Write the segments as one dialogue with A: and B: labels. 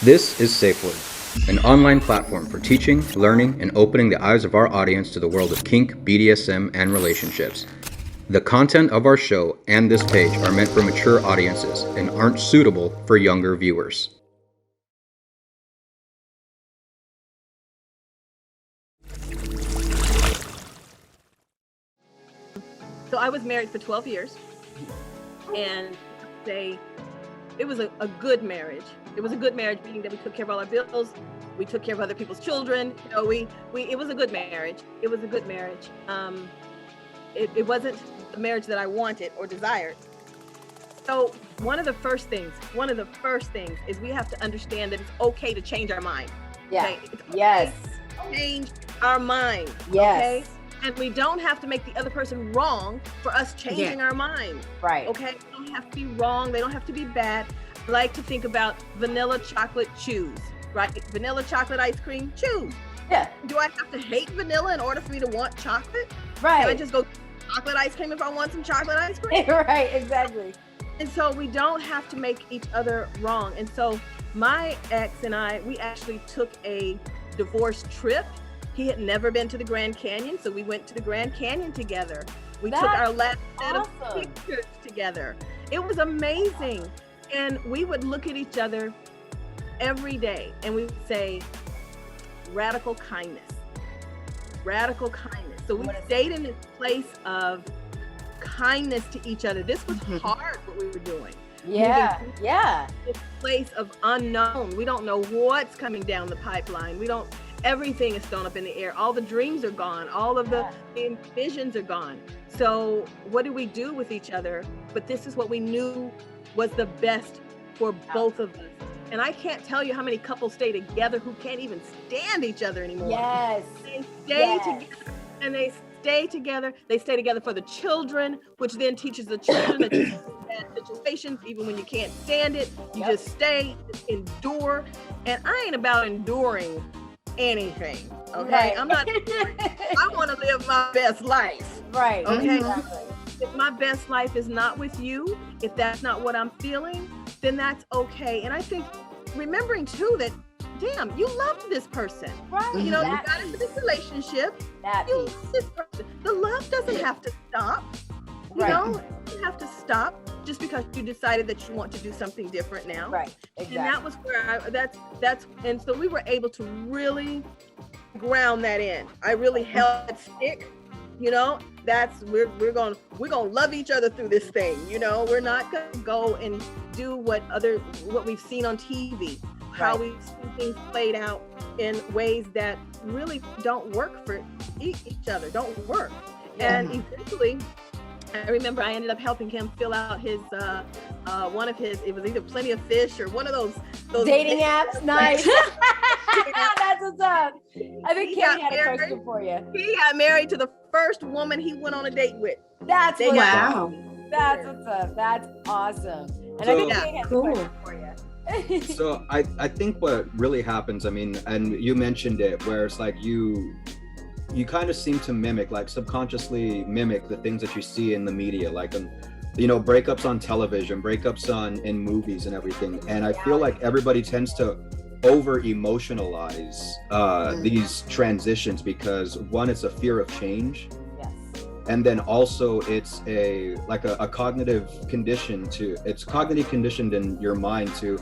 A: This is SafeWord, an online platform for teaching, learning, and opening the eyes of our audience to the world of kink, BDSM, and relationships. The content of our show and this page are meant for mature audiences and aren't suitable for younger viewers.
B: So I was married for 12 years, and it was a good marriage. It was a good marriage, meaning that we took care of all our bills, we took care of other people's children. You know, it was a good marriage. It was a good marriage. It wasn't the marriage that I wanted or desired. So one of the first things is we have to understand that it's okay to change our mind.
C: Yeah.
B: Okay? It's okay
C: Yes.
B: to change our mind.
C: Yes.
B: Okay. And we don't have to make the other person wrong for us changing our mind.
C: Right.
B: Okay. They don't have to be wrong. They don't have to be bad. I like to think about vanilla chocolate chews, right? Vanilla chocolate ice cream, choose.
C: Yeah.
B: Do I have to hate vanilla in order for me to want chocolate?
C: Right.
B: Can I just go chocolate ice cream if I want some chocolate ice cream?
C: Right. Exactly.
B: And so we don't have to make each other wrong. And so my ex and I, we actually took a divorce trip. He had never been to the Grand Canyon, so we went to the Grand Canyon together. We took our last set of pictures together. It was amazing. And we would look at each other every day and we would say, radical kindness, radical kindness. So we stayed in this place of kindness to each other. This was hard what we were doing.
C: Yeah. Yeah.
B: This place of unknown. We don't know what's coming down the pipeline. Everything is thrown up in the air. All the dreams are gone. All of the visions are gone. So what do we do with each other? But this is what we knew was the best for both of us. And I can't tell you how many couples stay together who can't even stand each other anymore.
C: Yes.
B: They stay together and they stay together. They stay together for the children, which then teaches the children that you have situations, even when you can't stand it, you just stay, just endure. And I ain't about enduring anything. Okay.
C: Right.
B: I'm not, I want to live my best life.
C: Right.
B: Okay.
C: Exactly.
B: If my best life is not with you, if that's not what I'm feeling, then that's okay. And I think remembering too that, damn, you love this person.
C: Right.
B: You know, you got into this relationship. You love this person. The love doesn't have to stop. You know, it doesn't have to stop just because you decided that you want to do something different now.
C: Right. Exactly.
B: And that was where and so we were able to really ground that in. I really held it stick. You know, we're gonna love each other through this thing. You know, we're not gonna go and do what we've seen on TV, how we've seen things played out in ways that really don't work for each other, don't work. And eventually, I remember I ended up helping him fill out his one of his, it was either Plenty of Fish or one of those
C: dating apps. Nice. That's what's up. I think Katie had a question for you.
B: He got married to the first woman he went on a date with.
C: That's what's
D: wow.
C: up. That's what's up. That's awesome. And
A: So,
C: I think Katie has a question for you.
A: So I think what really happens, I mean, and you mentioned it, where it's like you kind of seem to mimic, like subconsciously mimic the things that you see in the media, like, you know, breakups on television, breakups in movies and everything. And I feel like everybody tends to over emotionalize these transitions because one, it's a fear of change.
C: Yes.
A: And then also it's a cognitive condition it's cognitive conditioned in your mind to,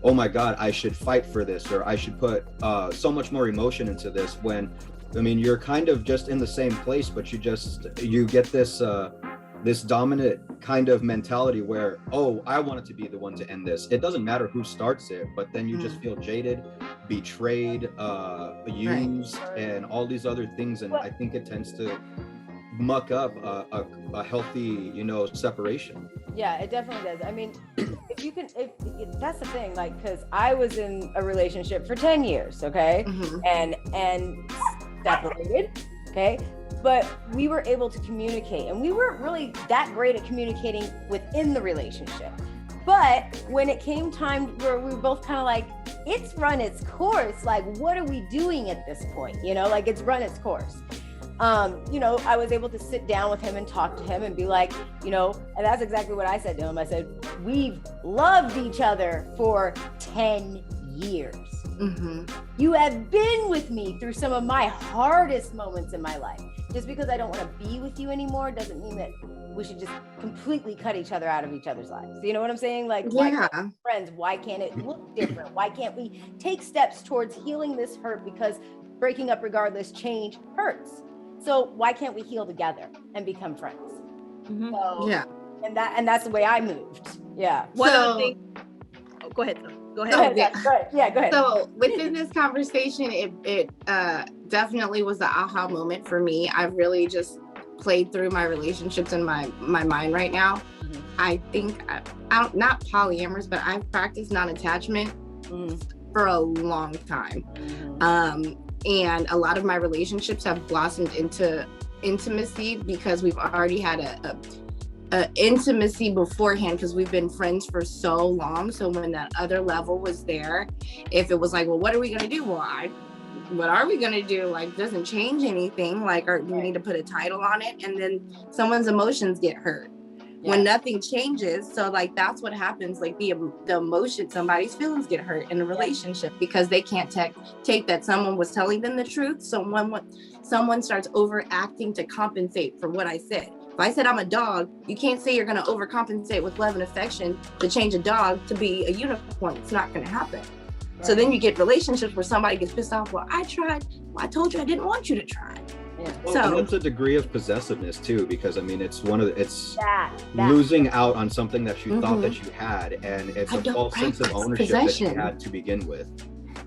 A: oh my God, I should fight for this, or I should put so much more emotion into this, when I mean, you're kind of just in the same place, but you get this dominant kind of mentality where, oh, I wanted to be the one to end this. It doesn't matter who starts it, but then you just feel jaded, betrayed, used, and all these other things. And I think it tends to muck up a healthy, you know, separation.
C: Yeah, it definitely does. I mean, if that's the thing, like, because I was in a relationship for 10 years, okay, and separated, okay, but we were able to communicate, and we weren't really that great at communicating within the relationship. But when it came time where we were both kind of like, it's run its course, like, what are we doing at this point? You know, like, it's run its course. You know, I was able to sit down with him and talk to him and be like, you know, and that's exactly what I said to him. I said, we've loved each other for 10 years.
D: Mm-hmm.
C: You have been with me through some of my hardest moments in my life. Just because I don't want to be with you anymore doesn't mean that we should just completely cut each other out of each other's lives. You know what I'm saying? Like, why can't we be friends? Why can't it look different? Why can't we take steps towards healing this hurt? Because breaking up regardless, change hurts. So why can't we heal together and become friends?
B: Mm-hmm.
C: So, and that's the way I moved. Yeah.
B: One of the things. Oh, go ahead. Go ahead.
C: Go ahead.
D: So within this conversation, it definitely was the aha moment for me. I've really just played through my relationships in my mind right now. Mm-hmm. I think I'm not polyamorous, but I've practiced non-attachment for a long time. Mm-hmm. And a lot of my relationships have blossomed into intimacy because we've already had a intimacy beforehand, because we've been friends for so long. So when that other level was there, if it was like, well, what are we going to do? Well, what are we going to do? Like, doesn't change anything. Like, we need to put a title on it. And then someone's emotions get hurt when nothing changes. So like, that's what happens. Like the emotion, somebody's feelings get hurt in a relationship because they can't take that someone was telling them the truth. Someone starts overacting to compensate for what I said. If I said I'm a dog, you can't say you're going to overcompensate with love and affection to change a dog to be a unicorn. It's not going to happen. Right. So then you get relationships where somebody gets pissed off. Well, I tried. Well, I told you I didn't want you to try.
A: Yeah. Well, so it's a degree of possessiveness too, because I mean, it's losing out on something that you thought that you had, and it's a false sense of ownership that you had to begin with.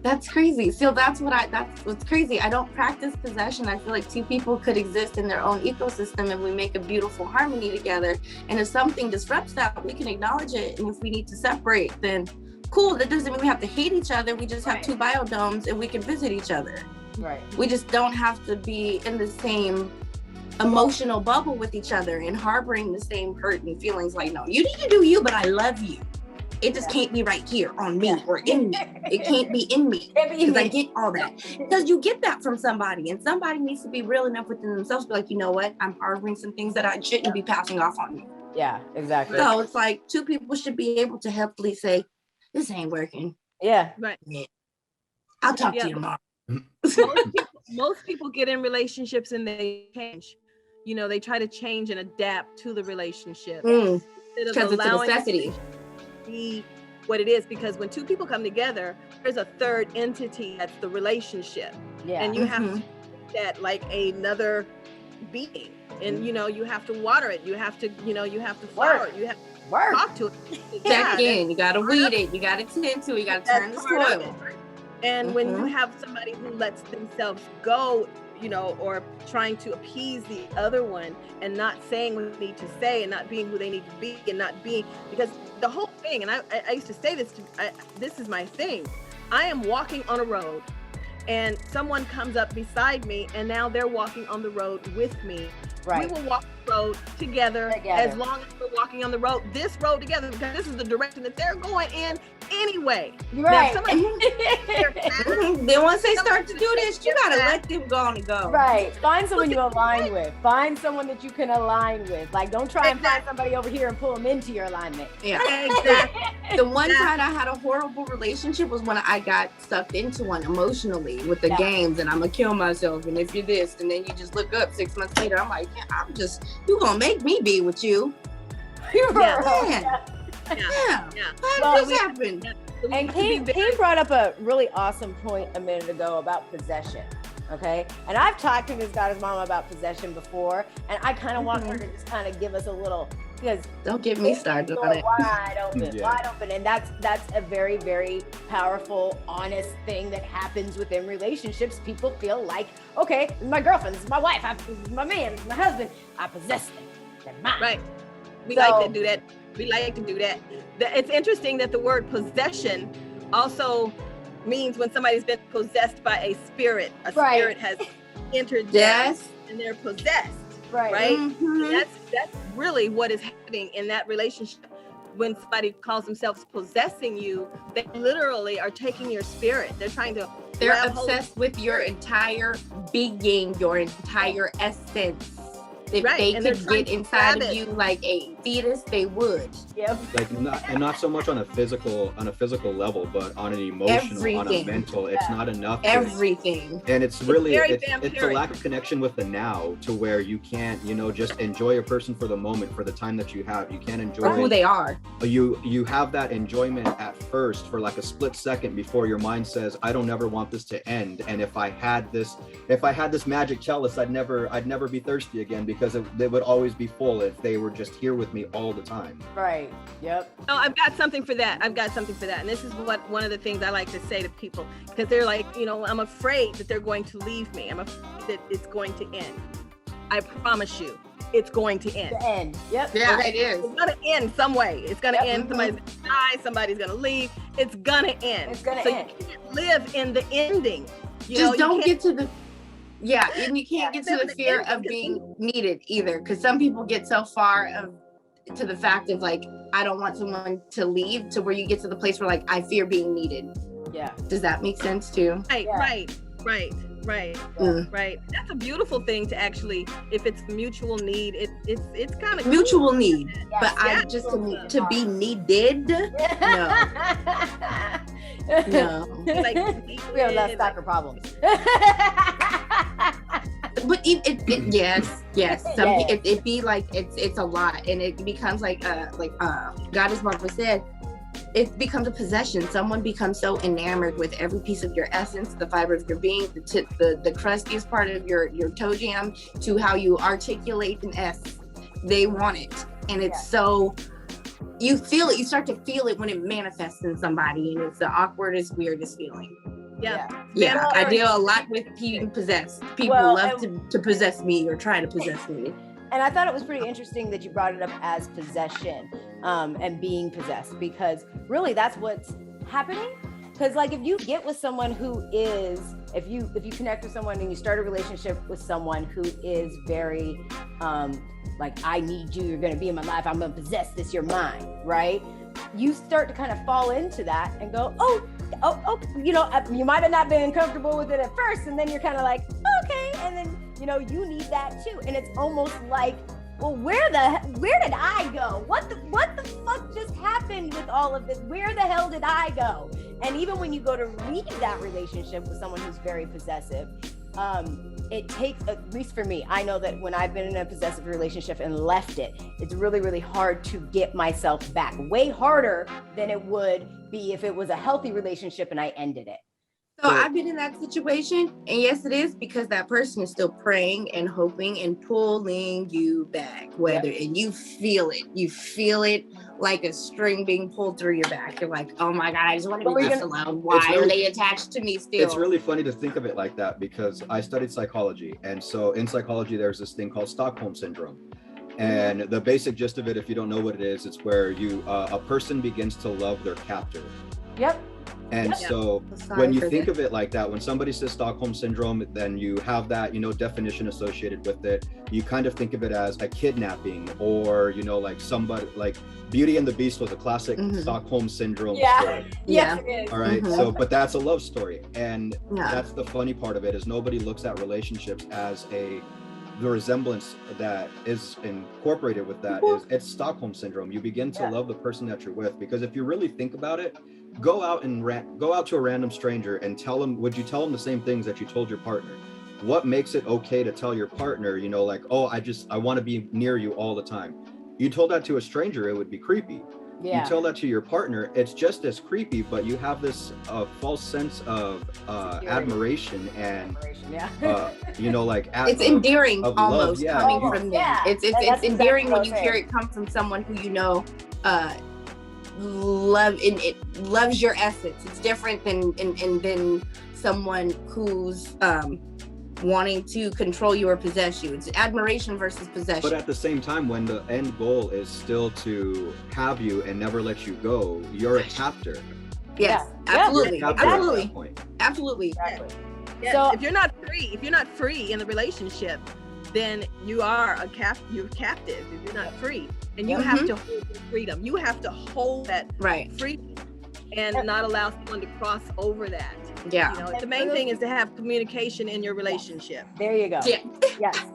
D: That's crazy. So that's what's crazy. I don't practice possession. I feel like two people could exist in their own ecosystem and we make a beautiful harmony together. And if something disrupts that, we can acknowledge it. And if we need to separate, then cool. That doesn't mean we have to hate each other. We just have two biodomes and we can visit each other. Right. We just don't have to be in the same emotional bubble with each other and harboring the same hurt and feelings. Like, no, you do you, but I love you. It just can't be right here on me or in me. It can't be in me because I get all that. Because you get that from somebody, and somebody needs to be real enough within themselves to be like, you know what? I'm harboring some things that I shouldn't be passing off on you.
C: Yeah, exactly.
D: So it's like two people should be able to healthily say, this ain't working.
C: Yeah.
B: Right.
D: I'll talk to you tomorrow.
B: Most people get in relationships and they change. You know, they try to change and adapt to the relationship.
D: Because it's a necessity.
B: Be what it is, because when two people come together, there's a third entity that's the relationship, and you have to treat that like another being, and you know, you have to water it, you have to flower it, you have to talk to it,
D: check in, you gotta weed it, you gotta tend to it, you gotta turn the soil.
B: And when you have somebody who lets themselves go, you know, or trying to appease the other one and not saying what they need to say and not being who they need to be and not being, because the whole thing, and I used to say this, this is my thing. I am walking on a road and someone comes up beside me and now they're walking on the road with me. Right. We will walk the road together as long as we're walking on the road, this road together, because this is the direction that they're going in anyway.
C: Right.
D: Then once they start to do this, you gotta let them go on and go.
C: Right. Find someone you align with. Find someone that you can align with. Like, don't try and find somebody over here and pull them into your alignment.
D: Yeah. Exactly. The one time I had a horrible relationship was when I got sucked into one emotionally with the games, and I'm gonna kill myself, and if you're this, and then you just look up 6 months later, I'm like, you gonna make me be with you. You're right. Yeah. How did this happen?
C: And Kate brought up a really awesome point a minute ago about possession. Okay. And I've talked to Miss Goddess Mama about possession before, and I kind of want her to just kind of give us a little, because
D: don't get me started on it.
C: Wide open. And that's a very, very powerful, honest thing that happens within relationships. People feel like, okay, this is my girlfriend, this is my wife, this is my man, this is my husband. I possess them. They're mine.
B: Right. We like to do that. It's interesting that the word possession also means when somebody's been possessed by a spirit. A spirit has entered them and they're possessed. Right? Mm-hmm. That's really what is happening in that relationship. When somebody calls themselves possessing you, they literally are taking your spirit. They're
D: obsessed with your entire being, your entire essence. If they could get inside of you like a fetus, they would.
C: Yep.
A: Like not so much on a physical level, but on an emotional, on a
D: Everything.
A: mental. It's not enough.
D: Everything.
A: And it's really
B: very
A: it's a
B: vampiric.
A: lack of connection with the now, to where you can't, just enjoy a person for the moment, for the time that you have. You can't
D: For who
A: enjoy
D: they are.
A: you have that enjoyment at first for like a split second before your mind says, I don't ever want this to end. And if I had this magic chalice, I'd never be thirsty again, because they would always be full if they were just here with me all the time.
C: Right. Yep.
B: Oh, I've got something for that. And this is one of the things I like to say to people, because they're like, I'm afraid that they're going to leave me. I'm afraid that it's going to end. I promise you, it's going to end.
C: The end. Yep.
D: Yeah, it is.
B: It's gonna end some way. It's gonna
C: Yep.
B: end. Somebody's gonna die. Somebody's gonna leave. It's gonna end.
C: It's gonna
B: so
C: end.
B: you can't live in the ending.
D: Just don't get to the and you can't
B: Yeah,
D: get to the fear of being needed either, because some people get so far to the fact of like, I don't want someone to leave, to where you get to the place where like, I fear being needed.
C: Yeah.
D: Does that make sense too?
B: Right,
C: Yeah.
B: right.
D: Mm.
B: Right. That's a beautiful thing to actually, if it's mutual need, it's kind of
D: Mutual need, but
B: Yeah.
D: I just to be needed. No.
B: like
C: We have less stalker problems.
D: But yes. Some
C: Yes.
D: it be like it's a lot, and it becomes like God, as Martha said, it becomes a possession. Someone becomes so enamored with every piece of your essence, the fiber of your being, the crustiest part of your toe jam, to how you articulate an S. They want it, and it's so. You feel it. You start to feel it when it manifests in somebody, and it's the awkwardest, weirdest feeling.
B: Yeah.
D: Yeah, I
B: Or-
D: deal a lot with being possessed. People
C: Well,
D: love to possess me or try to possess me.
C: And I thought it was pretty interesting that you brought it up as possession, and being possessed, because really that's what's happening. Because like, if you get with someone who is, if you connect with someone and you start a relationship with someone who is very like, I need you, you're gonna be in my life, I'm gonna possess this, you're mine, right? You start to kind of fall into that and go, oh, you might have not been comfortable with it at first, and then you're kind of like, okay, and then you need that too, and it's almost like, well, where did I go? What the fuck just happened with all of this? Where the hell did I go? And even when you go to leave that relationship with someone who's very possessive, it takes, at least for me, I know that when I've been in a possessive relationship and left it, it's really, really hard to get myself back. Way harder than it would be if it was a healthy relationship and I ended it.
D: So I've been in that situation, and yes, it is, because that person is still praying and hoping and pulling you back, and you feel it like a string being pulled through your back. You're like, oh my God, I just want to be left alone. Why are they attached to me still?
A: It's really funny to think of it like that, because I studied psychology, and so in psychology there's this thing called Stockholm Syndrome. And the basic gist of it, if you don't know what it is, it's where a person begins to love their captor.
C: Yep.
A: And so when you think of it like that, when somebody says Stockholm Syndrome, then you have that, definition associated with it. You kind of think of it as a kidnapping, or, like somebody, like Beauty and the Beast was a classic Stockholm Syndrome story.
C: Yes, it is.
A: All right. So, but that's a love story. And that's the funny part of it, is nobody looks at relationships as the resemblance that is incorporated with that is it's Stockholm Syndrome. You begin to love the person that you're with, because if you really think about it, go out to a random stranger and would you tell them the same things that you told your partner? What makes it okay to tell your partner, like, oh, I want to be near you all the time? You told that to a stranger, it would be creepy. You tell that to your partner, it's just as creepy, but you have this false sense of admiration and
D: it's endearing almost coming from them. It's endearing when you hear it come from someone who loves your essence. It's different than someone who's wanting to control you or possess you. It's admiration versus possession.
A: But at the same time, when the end goal is still to have you and never let you go, you're a captor.
D: Yes, absolutely. Absolutely.
C: Exactly.
B: Yeah. So if you're not free in the relationship, then you are you're captive. If you're not free, and you have to hold your freedom. You have to hold that freedom. and not allow someone to cross over that.
D: Yeah.
B: You know, the main thing is to have communication in your relationship.
C: There you go.
D: Yeah.
C: Yes.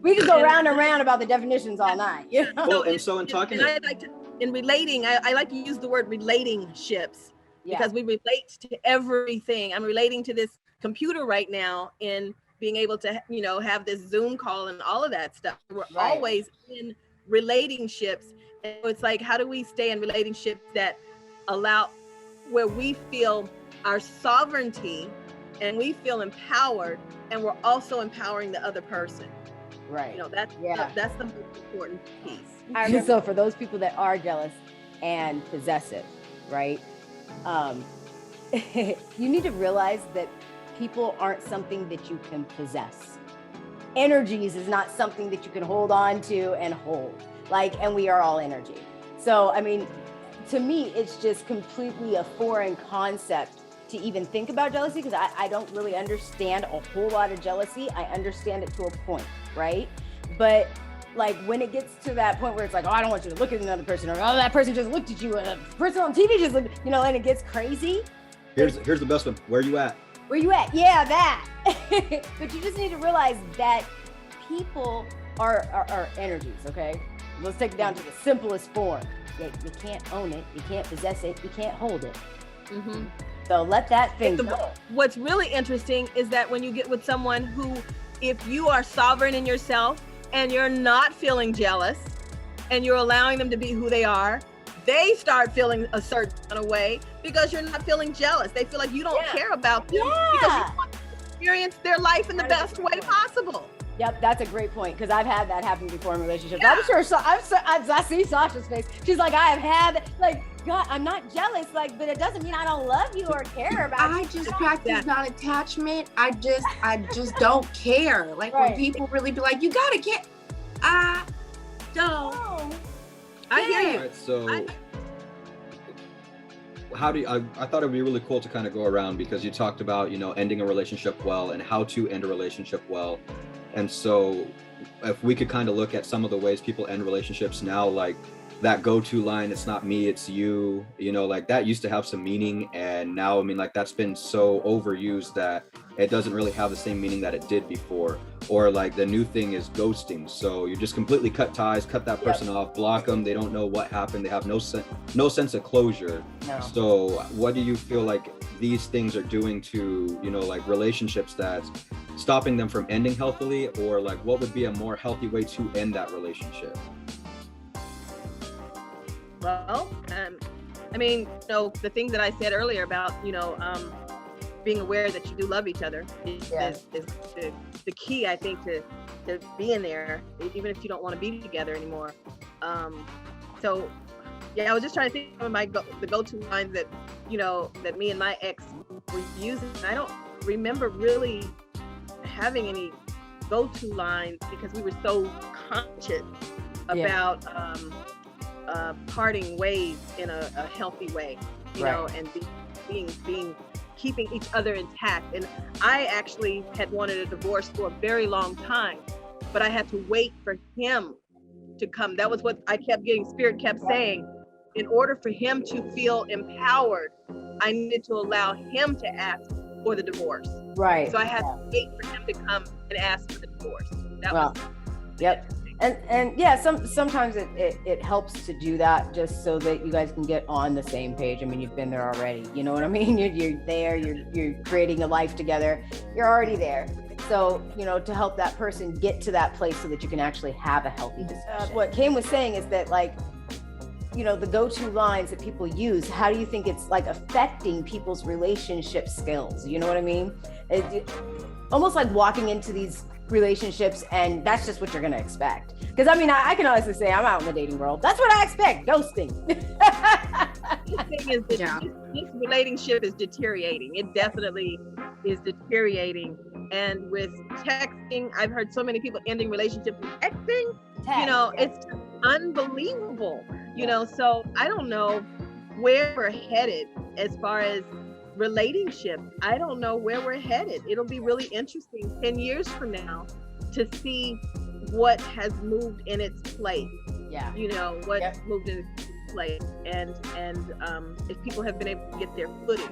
C: We could go round and round about the definitions all night. You know?
A: Well, and so in talking,
B: and I like to, in relating, I like to use the word relationships because we relate to everything. I'm relating to this computer right now in being able to, you know, have this Zoom call and all of that stuff. We're always in relationships. And it's like, how do we stay in relationships that allow, where we feel our sovereignty and we feel empowered, and we're also empowering the other person.
C: Right.
B: You know, that's the most important piece.
C: So for those people that are jealous and possessive, right? You need to realize that people aren't something that you can possess. Energies is not something that you can hold on to and hold. Like, and we are all energy. So, I mean, to me, it's just completely a foreign concept to even think about jealousy, because I don't really understand a whole lot of jealousy. I understand it to a point, right? But like when it gets to that point where it's like, oh, I don't want you to look at another person, or oh, that person just looked at you, and a person on TV just looked, you know, and it gets crazy.
A: here's the best one. Where you at?
C: Where you at? Yeah, that. But you just need to realize that people are energies, okay? Let's take it down to the simplest form. You can't own it, you can't possess it, you can't hold it.
B: Mm-hmm.
C: So let that thing go.
B: What's really interesting is that when you get with someone who, if you are sovereign in yourself and you're not feeling jealous and you're allowing them to be who they are, they start feeling a certain kind of way because you're not feeling jealous. They feel like you don't care about them because you want to experience their life in the best way possible.
C: Yep, that's a great point, because I've had that happen before in relationships. I'm sure, I see Sasha's face. She's like, I have had, like, God, I'm not jealous, like, but it doesn't mean I don't love you or care about you.
D: I just practice non-attachment. I just don't care. Like when people really be like, you gotta care. I don't.
B: I hear you.
A: Right, so how do you, I thought it would be really cool to kind of go around, because you talked about, you know, ending a relationship well and how to end a relationship well. And so if we could kind of look at some of the ways people end relationships now, like that go-to line, it's not me, it's you, you know, like that used to have some meaning. And now, I mean, like that's been so overused that it doesn't really have the same meaning that it did before. Or like the new thing is ghosting. So you just completely cut ties, cut that person off, block them. They don't know what happened. They have no sense of closure. No. So what do you feel like these things are doing to, you know, like relationships that's stopping them from ending healthily, or like what would be a more healthy way to end that relationship?
B: Well, I mean, you know, the things that I said earlier about, you know, being aware that you do love each other is the key, I think, to being there, even if you don't want to be together anymore. So, yeah, I was just trying to think of the go-to lines that, you know, that me and my ex were using. I don't remember really having any go-to lines because we were so conscious about parting ways in a healthy way, you know, and being keeping each other intact. And I actually had wanted a divorce for a very long time, but I had to wait for him to come. That was what I kept getting. Spirit kept saying, in order for him to feel empowered, I needed to allow him to ask for the divorce. Right. So I had to wait for him to come and ask for the divorce. That was.
C: Yep. And yeah, sometimes it helps to do that just so that you guys can get on the same page. I mean, you've been there already. You know what I mean? You're there. You're creating a life together. You're already there. So, you know, to help that person get to that place so that you can actually have a healthy discussion. What Kim was saying is that, like, you know, the go-to lines that people use, how do you think it's like affecting people's relationship skills? You know what I mean? Almost like walking into these relationships and that's just what you're gonna expect. Because I mean, I can honestly say I'm out in the dating world. That's what I expect, ghosting.
B: The thing is that this relationship is deteriorating. It definitely is deteriorating. And with texting, I've heard so many people ending relationships with texting. You know, it's just unbelievable. You know, so I don't know where we're headed as far as relationships. I don't know where we're headed. It'll be really interesting 10 years from now to see what has moved in its place. Yeah. You know, what moved in. place, and if people have been able to get their footing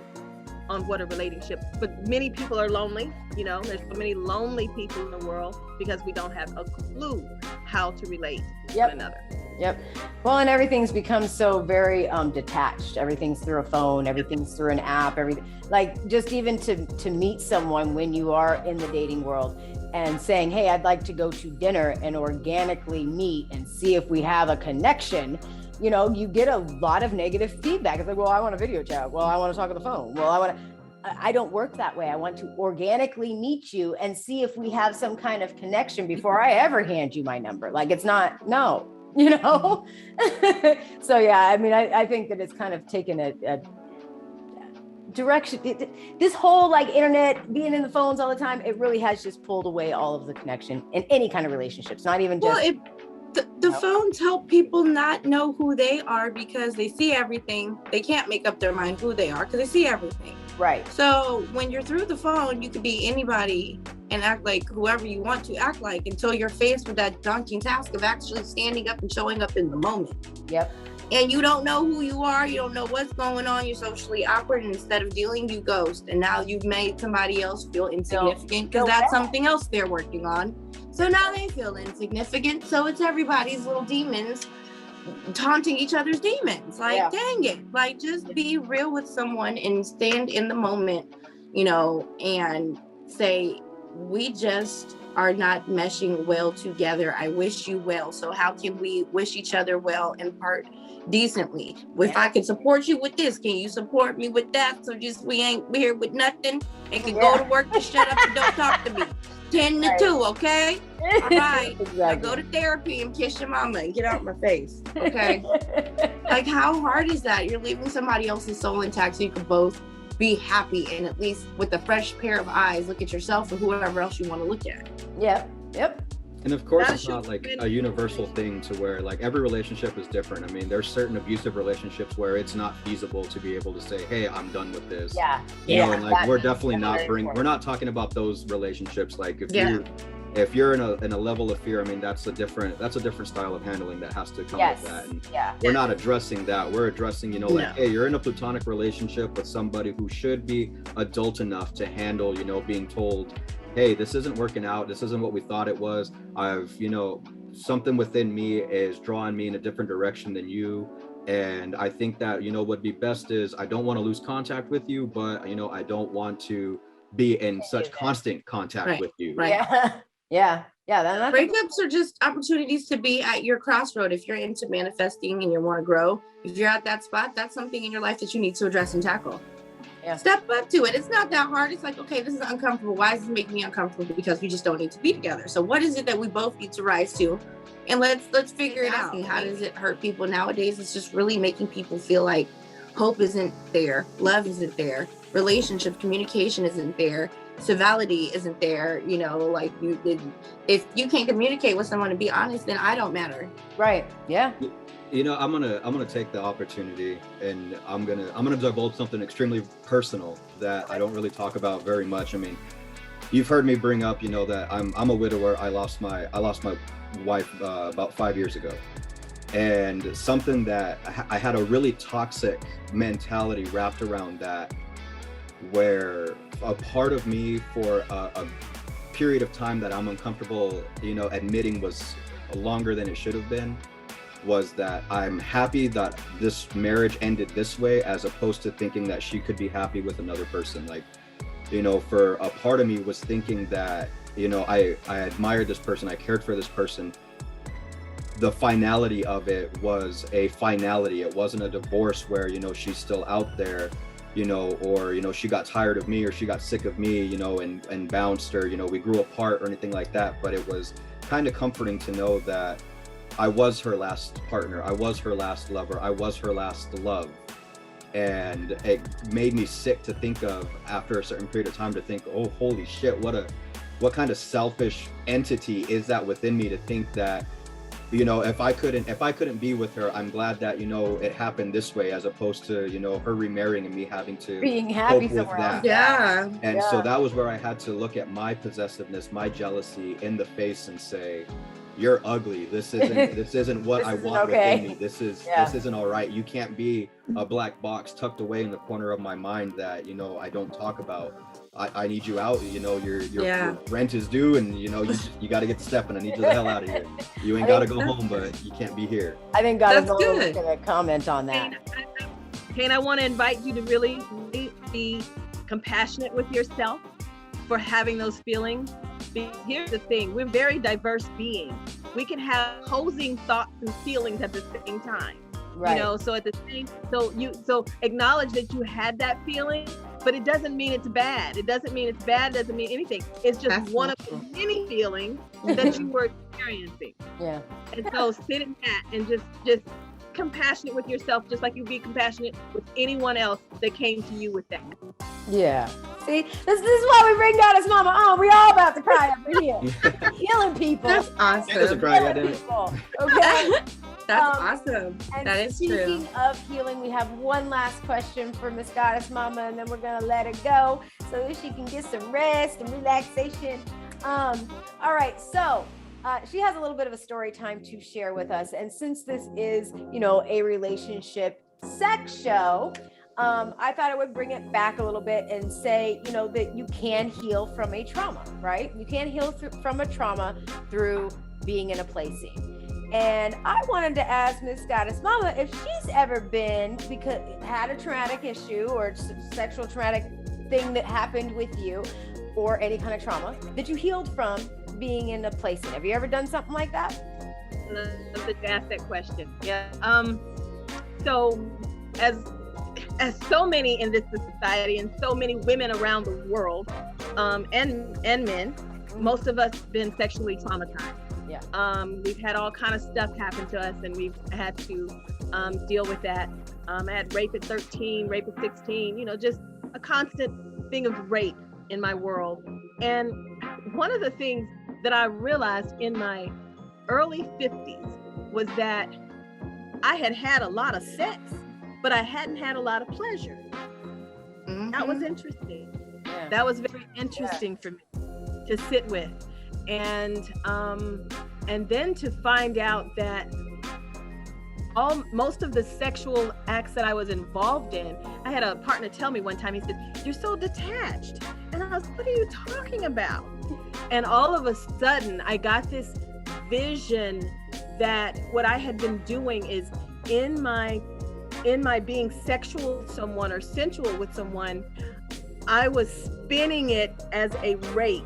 B: on what a relationship, but many people are lonely, you know, there's so many lonely people in the world because we don't have a clue how to relate to one another.
C: Yep. Well, and everything's become so very detached. Everything's through a phone, everything's through an app, everything. Like just even to meet someone when you are in the dating world and saying, hey, I'd like to go to dinner and organically meet and see if we have a connection. You know, you get a lot of negative feedback. It's like, well, I want a video chat. Well, I want to talk on the phone. Well, I don't work that way. I want to organically meet you and see if we have some kind of connection before I ever hand you my number. Like it's not, no, you know? So yeah, I mean, I think that it's kind of taken a direction. This whole like internet, being in the phones all the time, it really has just pulled away all of the connection in any kind of relationships, not even just.
D: Well, the phones help people not know who they are because they see everything. They can't make up their mind who they are because they see everything.
C: Right.
D: So when you're through the phone, you could be anybody and act like whoever you want to act like until you're faced with that daunting task of actually standing up and showing up in the moment.
C: Yep.
D: And you don't know who you are. You don't know what's going on. You're socially awkward. And instead of dealing, you ghost. And now you've made somebody else feel insignificant because that's something else they're working on. So now they feel insignificant. So it's everybody's little demons taunting each other's demons. Like, dang it. Like, just be real with someone and stand in the moment, you know, and say, we just are not meshing well together. I wish you well. So how can we wish each other well and part decently? If I could support you with this, can you support me with that? So just we ain't here with nothing and can go to work and shut up and don't talk to me. 10 to 2, okay? All right.
C: Exactly.
D: I go to therapy and kiss your mama and get out of my face. Okay. Like, how hard is that? You're leaving somebody else's soul intact so you can both be happy and at least with a fresh pair of eyes look at yourself or whoever else you want to look at.
C: Yep.
A: And of course, it's not like a universal thing to where like every relationship is different. I mean, there's certain abusive relationships where it's not feasible to be able to say, hey, I'm done with this. You know, and like we're definitely we're not talking about those relationships. Like if you're in a level of fear, I mean, that's a different style of handling that has to come with that. And we're not addressing that. We're addressing, you know, like, hey, you're in a platonic relationship with somebody who should be adult enough to handle, you know, being told, hey, this isn't working out. This isn't what we thought it was. You know, something within me is drawing me in a different direction than you. And I think that, you know, what'd be best is I don't want to lose contact with you, but, you know, I don't want to be in such constant contact with you.
C: Yeah.
D: Breakups are just opportunities to be at your crossroad. If you're into manifesting and you want to grow, if you're at that spot, that's something in your life that you need to address and tackle. Step up to it. It's not that hard. It's like, okay, this is uncomfortable. Why is this making me uncomfortable? Because we just don't need to be together. So what is it that we both need to rise to? And let's figure it out. And how does it hurt people nowadays? It's just really making people feel like hope isn't there, love isn't there, relationship communication isn't there, civility isn't there. You know, like if you can't communicate with someone and be honest, then I don't matter.
C: Right. Yeah.
A: You know, I'm gonna take the opportunity and I'm gonna divulge something extremely personal that I don't really talk about very much. I mean, you've heard me bring up, you know, that I'm a widower. I lost my wife about 5 years ago, and something that I had a really toxic mentality wrapped around that, where a part of me for a period of time that I'm uncomfortable, you know, admitting was longer than it should have been, was that I'm happy that this marriage ended this way, as opposed to thinking that she could be happy with another person. Like, you know, for a part of me was thinking that, you know, I admired this person, I cared for this person. The finality of it was a finality. It wasn't a divorce where, you know, she's still out there, you know, or, you know, she got tired of me or she got sick of me, you know, and bounced, or, you know, we grew apart or anything like that. But it was kind of comforting to know that I was her last partner. I was her last lover. I was her last love. And it made me sick to think of, after a certain period of time, to think, oh, holy shit, what kind of selfish entity is that within me to think that, you know, if I couldn't be with her, I'm glad that, you know, it happened this way, as opposed to, you know, her remarrying and me having to
C: being happy
A: cope with that. And so that was where I had to look at my possessiveness, my jealousy in the face and say, you're ugly. This isn't what
C: This
A: I
C: isn't
A: want
C: okay.
A: within me. This
C: Yeah.
A: isn't all right. You can't be a black box tucked away in the corner of my mind that, you know, I don't talk about. I need you out. You know, your rent is due, and you know, you got to get stepping. I need you the hell out of here. You ain't got to go home, but you can't be here.
C: I think God is
D: That's good.
C: going to comment on that.
B: Kane, I want to invite you to really be compassionate with yourself for having those feelings. Here's the thing, we're very diverse beings. We can have opposing thoughts and feelings at the same time.
C: Right.
B: You know, so at the same, so acknowledge that you had that feeling, but it doesn't mean it's bad. It doesn't mean it's bad. It doesn't mean anything. It's just
D: That's
B: one of
D: true.
B: the many feelings that you were experiencing.
C: Yeah.
B: And so sit in that and just compassionate with yourself, just like you'd be compassionate with anyone else that came to you with that.
C: Yeah. See, this is why we bring Goddess Mama on. We all about to cry over here. Healing people.
D: That's
A: It doesn't
D: awesome.
A: cry,
C: Healing
A: goddamn it.
C: people. Okay.
D: That's awesome.
C: And
D: That is
C: speaking
D: true.
C: of healing, we have one last question for Miss Goddess Mama, and then we're gonna let her go so that she can get some rest and relaxation. All right, so she has a little bit of a story time to share with us, and since this is, you know, a relationship sex show, I thought I would bring it back a little bit and say, you know, that you can heal from a trauma, right? You can heal from a trauma through being in a placing. And I wanted to ask Miss Goddess Mama if she's ever had a traumatic issue or sexual traumatic thing that happened with you, or any kind of trauma that you healed from being in a placing. Have you ever done something like that?
B: Love to ask that question. Yeah. So as so many in this society and so many women around the world, and men, most of us been sexually traumatized.
C: Yeah.
B: We've had all kind of stuff happen to us, and we've had to deal with that. I had rape at 13, rape at 16, you know, just a constant thing of rape in my world. And one of the things that I realized in my early 50s was that I had a lot of sex, but I hadn't had a lot of pleasure.
D: Mhm.
B: That was interesting.
C: Yeah.
B: That was very interesting for me to sit with. And then to find out that most of the sexual acts that I was involved in, I had a partner tell me one time, he said, "You're so detached." And I was, "What are you talking about?" And all of a sudden I got this vision that what I had been doing is in my being sexual with someone or sensual with someone, I was spinning it as a rape.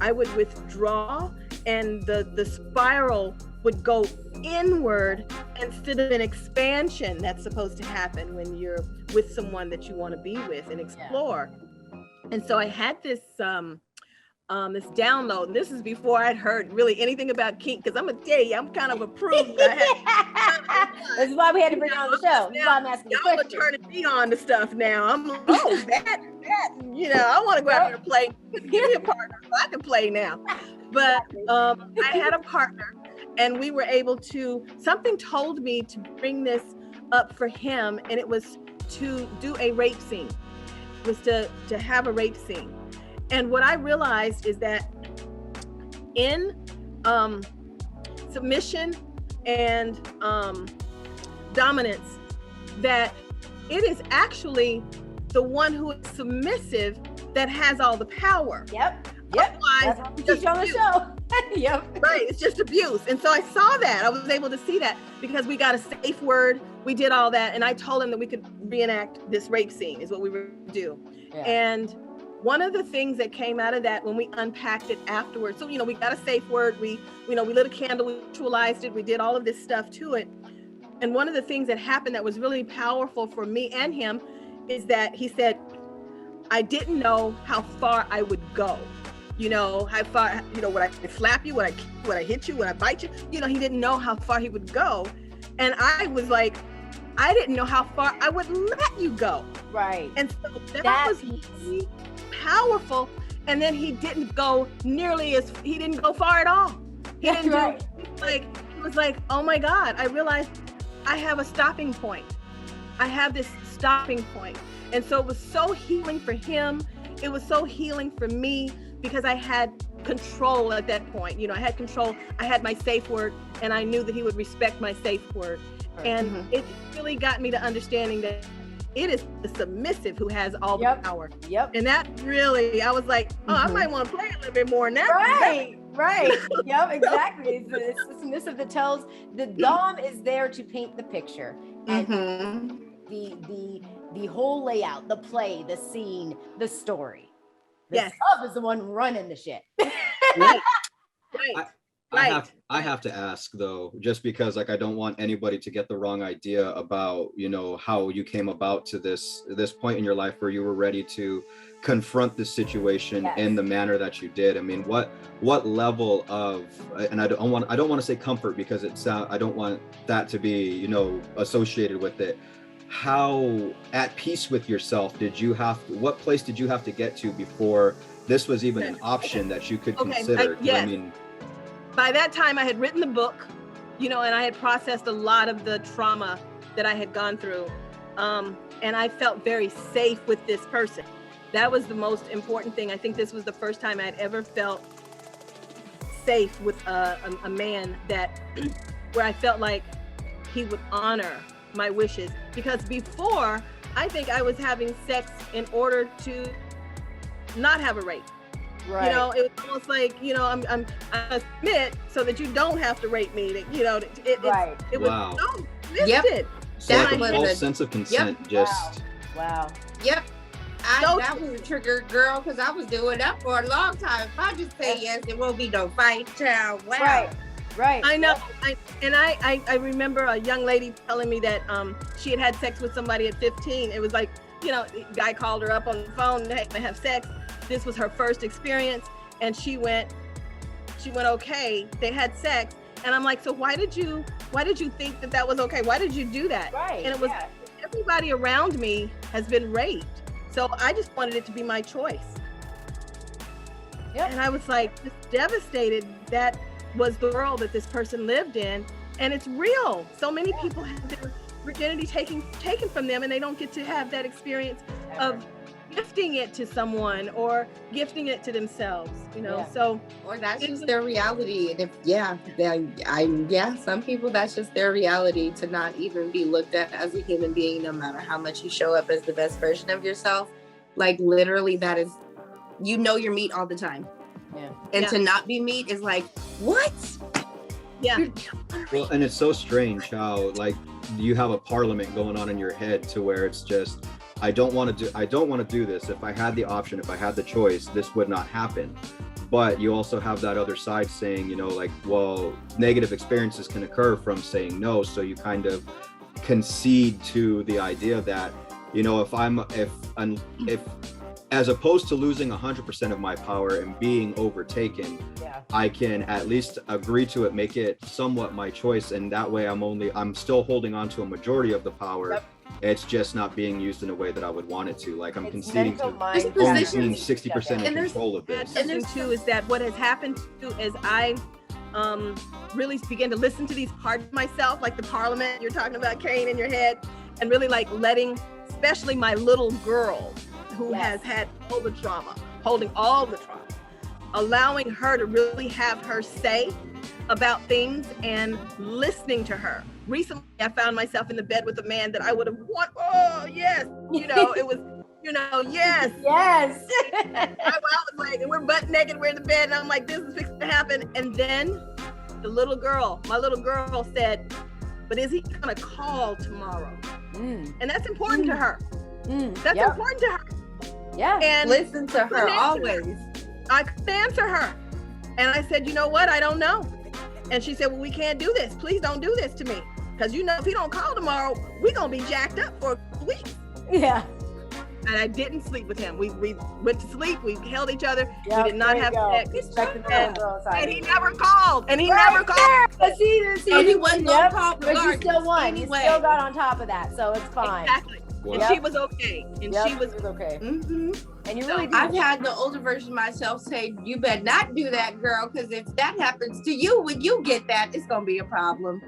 B: I would withdraw, and the spiral would go inward instead of an expansion that's supposed to happen when you're with someone that you want to be with and explore. And so I had this this download. This is before I'd heard really anything about kink, because I'm gonna tell you, I'm kind of a prude.
C: This is why we had to bring you on the show. This is why I'm asking the
B: Y'all are
C: question.
B: turning me on to stuff now. I'm like, oh, that, you know, I want to go out there and play. Give me a partner so I can play now. But I had a partner, and we were able to, something told me to bring this up for him, and it was to do a rape scene. It was to have a rape scene. And what I realized is that in submission and dominance, that it is actually the one who is submissive that has all the power.
C: Yep.
B: Otherwise,
C: That's how we
B: it's
C: teach on the
B: abuse.
C: show. Yep.
B: Right, it's just abuse. And so I saw that. I was able to see that because we got a safe word. We did all that. And I told him that we could reenact this rape scene is what we would do.
C: Yeah.
B: And one of the things that came out of that when we unpacked it afterwards, so, you know, we got a safe word. We lit a candle, we ritualized it. We did all of this stuff to it. And one of the things that happened that was really powerful for me and him is that he said, I didn't know how far I would go. You know, how far, you know, would I slap you? Would I hit you? Would I bite you? You know, he didn't know how far he would go. And I was like, I didn't know how far I would let you go.
C: Right.
B: And so that was really powerful. And then he didn't go he didn't go far at all. He
C: That's
B: didn't
C: right.
B: it was like, oh my God, I realized I have a stopping point. I have this stopping point. And so it was so healing for him. It was so healing for me because I had control at that point. I had control. I had my safe word, and I knew that he would respect my safe word. And it really got me to understanding that it is the submissive who has all the power. And that really, I was like, oh, I might want to play a little bit more now.
C: Right. Yep, exactly. It's the submissive that tells, the dom is there to paint the picture. And the whole layout, the play, the scene, the story. The sub is the one running the shit.
A: Right. I have to ask though, just because like I don't want anybody to get the wrong idea about, how you came about to this point in your life where you were ready to confront this situation in the manner that you did. I mean, what level of, and I don't want to say comfort, because I don't want that to be, associated with it. How at peace with yourself what place did you have to get to before this was even an option that you could consider? I mean,
B: by that time I had written the book, and I had processed a lot of the trauma that I had gone through. And I felt very safe with this person. That was the most important thing. I think this was the first time I'd ever felt safe with a man where I felt like he would honor my wishes. Because before, I think I was having sex in order to not have a rape. Right. It was almost like, I'm submit so that you don't have to rape me. It was so lifted.
A: So like a false sense of consent.
C: Wow.
D: Yep. That was a trigger, girl, because I was doing that for a long time. If I just say yes, there won't be no fight, child. Wow.
C: Right.
B: I know. I remember a young lady telling me that she had sex with somebody at 15. It was like, the guy called her up on the phone, hey, I have sex. This was her first experience, and she went okay. They had sex, and I'm like, so why did you think that was okay? Why did you do that?
C: Right.
B: And it was everybody around me has been raped, so I just wanted it to be my choice. And I was like just devastated. That was the world that this person lived in, and it's real. So many people have their virginity taken from them, and they don't get to have that experience of gifting it to someone or gifting it to themselves, so.
D: Or that's just their reality. And some people, that's just their reality, to not even be looked at as a human being, no matter how much you show up as the best version of yourself. Like literally that is, you're meat all the time. Yeah. And to not be meat is like, what?
B: Yeah.
A: Well, and it's so strange how like you have a parliament going on in your head to where it's just, I don't want to do this. If I had the option, if I had the choice, this would not happen. But you also have that other side saying, negative experiences can occur from saying no. So you kind of concede to the idea that, if as opposed to losing 100% of my power and being overtaken, I can at least agree to it, make it somewhat my choice. And that way I'm still holding on to a majority of the power. Yep. It's just not being used in a way that I would want it to. Like I'm conceding to only being 60% in control of this.
B: And there's too is that what has happened too is I really began to listen to these parts of myself, like the parliament you're talking about carrying in your head, and really like letting, especially my little girl who has had all the trauma, holding all the trauma, allowing her to really have her say about things and listening to her. Recently, I found myself in the bed with a man that I would have wanted. Oh, yes. It was, yes.
C: Yes.
B: I was like, and we're butt naked, we're in the bed, and I'm like, this is fixing to happen. And then my little girl said, but is he going to call tomorrow? And that's important to her. That's important to her.
C: Yeah.
D: And listen to her always.
B: I could answer her. And I said, you know what? I don't know. And she said, well, we can't do this. Please don't do this to me. Because if he don't call tomorrow, we're going to be jacked up for a week.
C: Yeah.
B: And I didn't sleep with him. We went to sleep. We held each other. We did not have sex. And he never called. And he never called.
C: But see,
D: and he wasn't going to call.
C: But you still won. Anyway. You still got on top of that. So it's fine.
B: Exactly. And she was okay. And she was
C: okay.
D: Mm-hmm.
C: And you really
D: I've had the older version of myself say, you better not do that, girl, because if that happens to you when you get that, it's going to be a problem.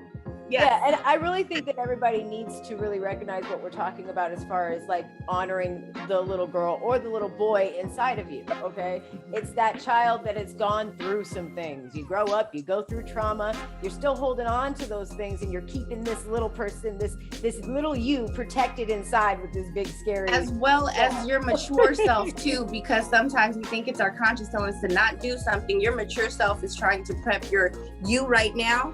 C: Yeah, and I really think that everybody needs to really recognize what we're talking about as far as like honoring the little girl or the little boy inside of you, okay? It's that child that has gone through some things. You grow up, you go through trauma, you're still holding on to those things, and you're keeping this little person, this little you protected inside with this big scary.
D: As well as your mature self too, because sometimes we think it's our conscious telling us to not do something. Your mature self is trying to prep your you right now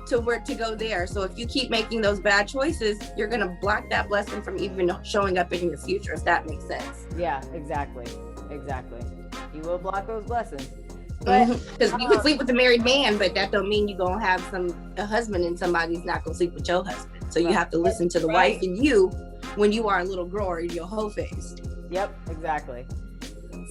D: to where to go there. So if you keep making those bad choices, you're gonna block that blessing from even showing up in your future, if that makes sense.
C: Yeah, exactly. You will block those blessings. But
D: because you can sleep with a married man, but that don't mean you're gonna have a husband and somebody's not gonna sleep with your husband. So you have to listen to the wife in you when you are a little girl or in your whole phase.
C: Yep, exactly.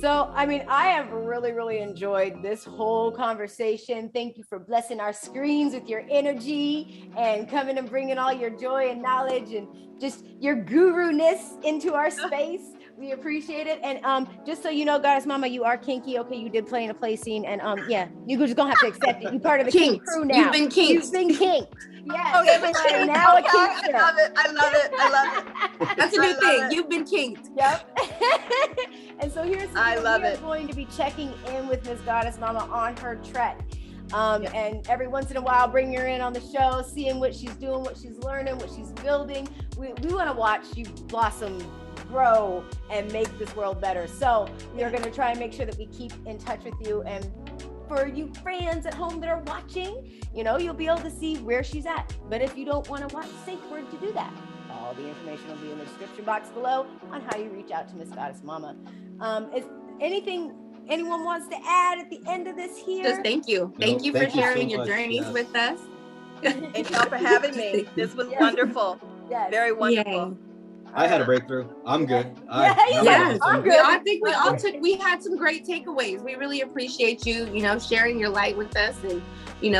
C: So, I mean, I have really, really enjoyed this whole conversation. Thank you for blessing our screens with your energy and coming and bringing all your joy and knowledge and just your guru-ness into our space. We appreciate it. And just so you know, Goddess Mama, you are kinky. Okay, you did play in a play scene. And yeah, you're just going to have to accept it. You're part of the kink crew now.
D: You've been kinked.
C: You've been kinked. Yes.
B: Oh, you've been kinked.
C: Now
B: okay. I love it.
D: That's a new thing. You've been kinked.
C: Yep. And so here's
B: I love it.
C: We're going to be checking in with Miss Goddess Mama on her trek. And every once in a while, bring her in on the show, seeing what she's doing, what she's learning, what she's building. We want to watch you blossom, grow, and make this world better. So we are going to try and make sure that we keep in touch with you. And for you fans at home that are watching, you know, you'll be able to see where she's at. But if you don't want to watch SafeWord to do that, all the information will be in the description box below on how you reach out to Miss Goddess Mama. Is anything anyone wants to add at the end of this here?
D: Just thank you. Thank you for sharing your journeys with us.
B: Thank y'all for having me. This was wonderful.
C: Yes.
B: Very wonderful.
D: Yay.
A: I had a breakthrough. I'm good.
C: Yes, I'm good.
D: I think we had some great takeaways. We really appreciate you, sharing your light with us and,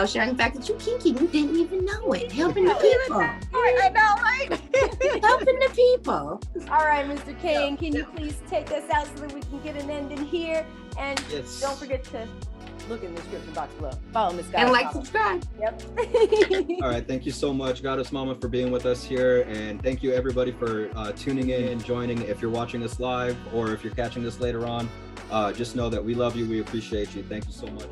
D: sharing the fact that you're kinky. You didn't even know it. Helping the people.
B: I know, right?
D: Helping the people.
C: All right, Mr. King, can you please take us out so that we can get an end in here? And don't forget to look in the description box below. Follow Miss Goddess
D: and subscribe.
C: Yep.
A: All right, thank you so much, Goddess Mama, for being with us here, and thank you everybody for tuning in and joining. If you're watching us live or if you're catching this later on, just know that we love you. We appreciate you. Thank you so much.